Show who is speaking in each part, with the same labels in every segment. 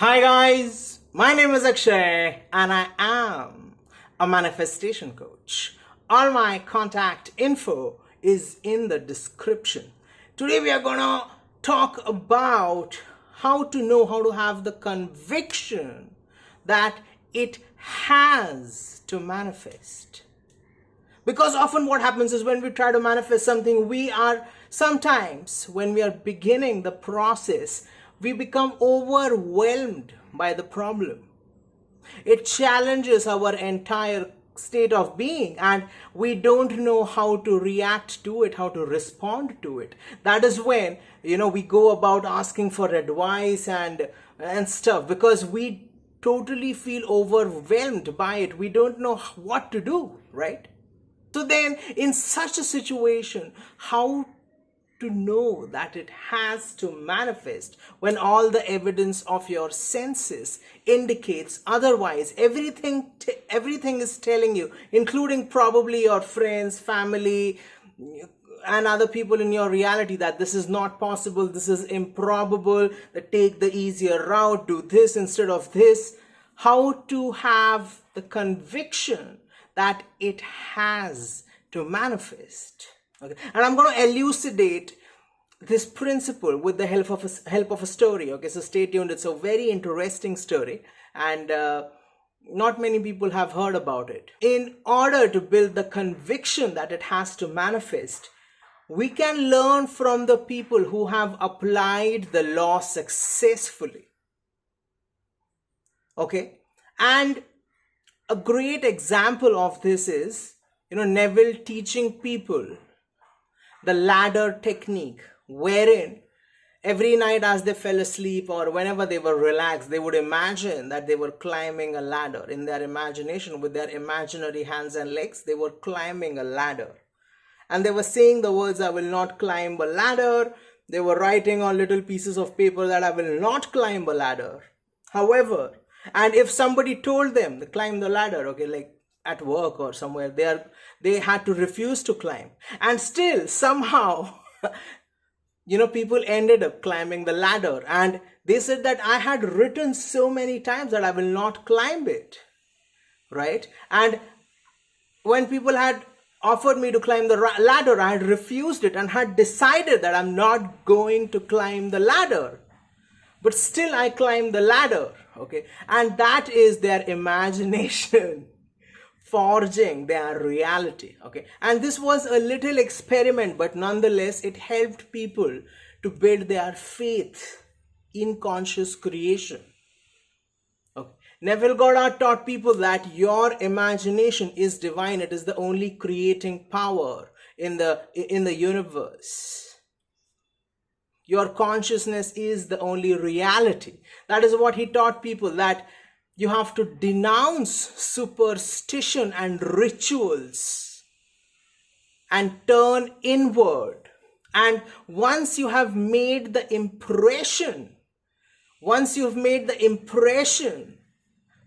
Speaker 1: Hi guys, my name is Akshay and I am a manifestation coach. All my contact info is in the description. Today we are gonna talk about how to know how to have the conviction that it has to manifest. Because often what happens is when we try to manifest something, when we are beginning the process, we become overwhelmed by the problem. It challenges our entire state of being and we don't know how to react to it, how to respond to it. That is when, we go about asking for advice and stuff because we totally feel overwhelmed by it. We don't know what to do, right? So then, in such a situation, how to know that it has to manifest when all the evidence of your senses indicates otherwise? Everything is telling you, including probably your friends, family, and other people in your reality, that this is not possible, this is improbable, that take the easier route, do this instead of this. How to have the conviction that it has to manifest. Okay, and I'm going to elucidate this principle with the help of a story. Okay, so stay tuned. It's a very interesting story, and not many people have heard about it. In order to build the conviction that it has to manifest, we can learn from the people who have applied the law successfully. Okay, and a great example of this is, Neville teaching people the ladder technique, wherein every night as they fell asleep or whenever they were relaxed, they would imagine that they were climbing a ladder. In their imagination, with their imaginary hands and legs, they were climbing a ladder. And they were saying the words, "I will not climb a ladder." They were writing on little pieces of paper that I will not climb a ladder. However, and if somebody told them to climb the ladder, okay, like at work or somewhere, they had to refuse to climb. And still, somehow, people ended up climbing the ladder. And they said that I had written so many times that I will not climb it, right? And when people had offered me to climb the ladder, I had refused it and had decided that I'm not going to climb the ladder. But still I climbed the ladder, okay? And that is their imagination forging their reality, okay? And this was a little experiment, but nonetheless, it helped people to build their faith in conscious creation. Okay. Neville Goddard taught people that your imagination is divine. It is the only creating power in the universe. Your consciousness is the only reality. That is what he taught people, that you have to denounce superstition and rituals and turn inward. And once you have made the impression,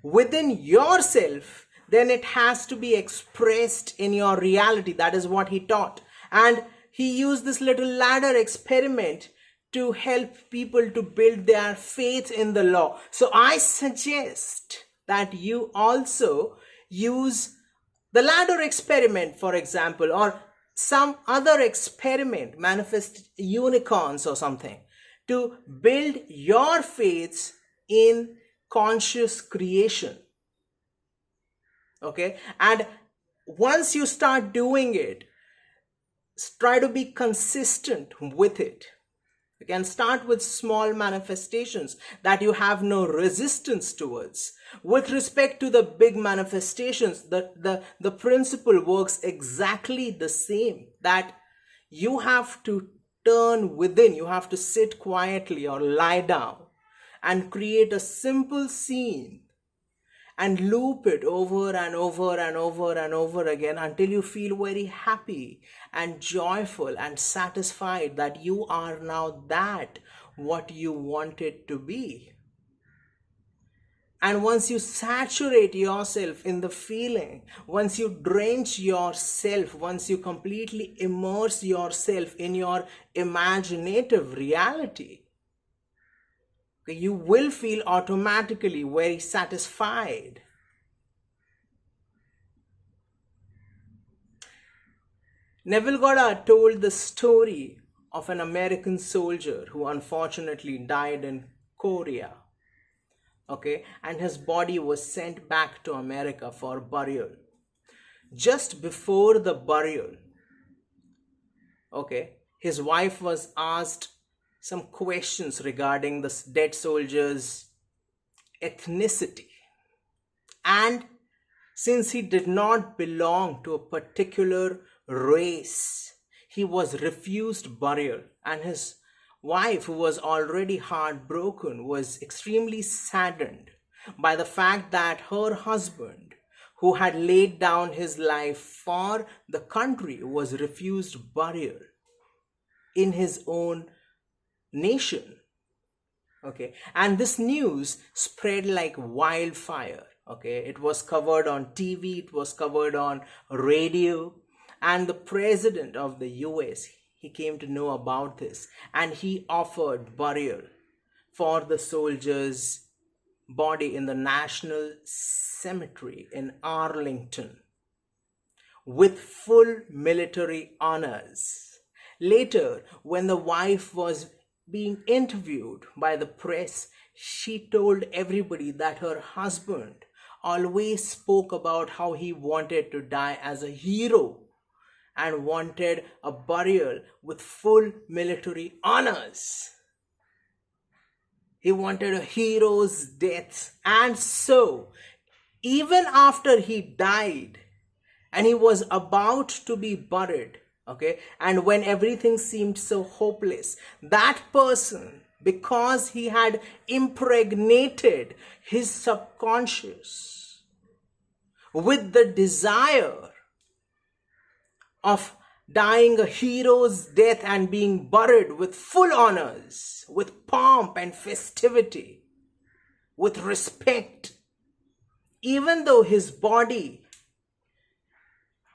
Speaker 1: within yourself, then it has to be expressed in your reality. That is what he taught. And he used this little ladder experiment to help people to build their faith in the law. So I suggest that you also use the ladder experiment, for example, or some other experiment, manifest unicorns or something, to build your faith in conscious creation. Okay? And once you start doing it, try to be consistent with it. You can start with small manifestations that you have no resistance towards. With respect to the big manifestations, the principle works exactly the same, that you have to turn within, you have to sit quietly or lie down and create a simple scene and loop it over and over and over and over again until you feel very happy and joyful and satisfied that you are now that what you wanted to be. And once you saturate yourself in the feeling, once you drench yourself, once you completely immerse yourself in your imaginative reality, Okay, you will feel automatically very satisfied. Neville Goddard told the story of an American soldier who unfortunately died in Korea. Okay, and his body was sent back to America for burial. Just before the burial, okay, his wife was asked some questions regarding the dead soldier's ethnicity. And since he did not belong to a particular race, he was refused burial, and his wife, who was already heartbroken, was extremely saddened by the fact that her husband, who had laid down his life for the country, was refused burial in his own nation. Okay, and this news spread like wildfire. Okay, it was covered on TV, it was covered on radio, and the president of the US, he came to know about this, and he offered burial for the soldier's body in the National Cemetery in Arlington with full military honors. Later, when the wife was being interviewed by the press, she told everybody that her husband always spoke about how he wanted to die as a hero and wanted a burial with full military honors. He wanted a hero's death. And so, even after he died and he was about to be buried, okay, and when everything seemed so hopeless, that person, because he had impregnated his subconscious with the desire of dying a hero's death and being buried with full honors, with pomp and festivity, with respect, even though his body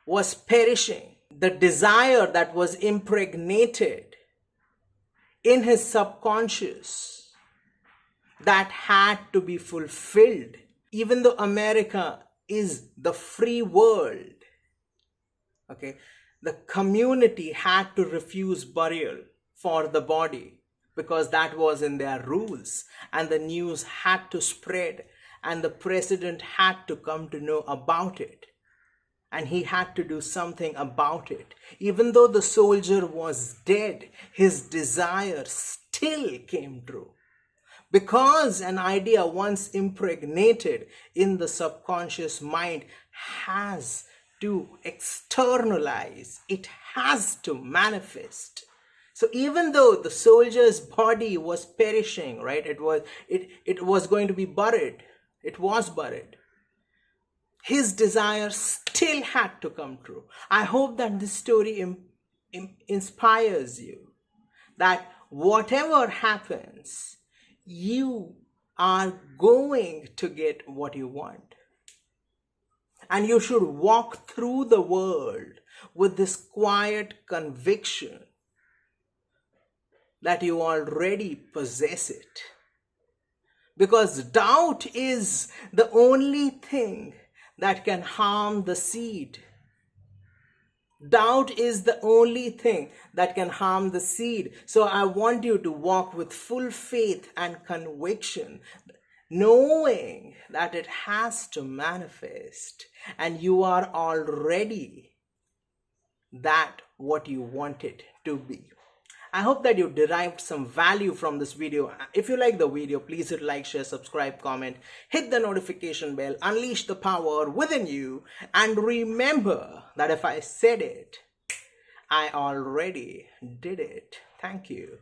Speaker 1: was perishing, the desire that was impregnated in his subconscious, that had to be fulfilled. Even though America is the free world, okay, the community had to refuse burial for the body because that was in their rules, and the news had to spread, and the president had to come to know about it, and he had to do something about it. Even though the soldier was dead, his desire still came true, because an idea once impregnated in the subconscious mind has to externalize, it has to manifest. So even though the soldier's body was perishing, right, it was going to be buried, it was buried, his desire still had to come true. I hope that this story inspires you, that whatever happens, you are going to get what you want. And you should walk through the world with this quiet conviction that you already possess it. Because doubt is the only thing that can harm the seed. Doubt is the only thing that can harm the seed. So I want you to walk with full faith and conviction, knowing that it has to manifest, and you are already that what you want it to be. I hope that you derived some value from this video. If you like the video, please hit like, share, subscribe, comment, hit the notification bell, unleash the power within you, and remember that if I said it, I already did it. Thank you.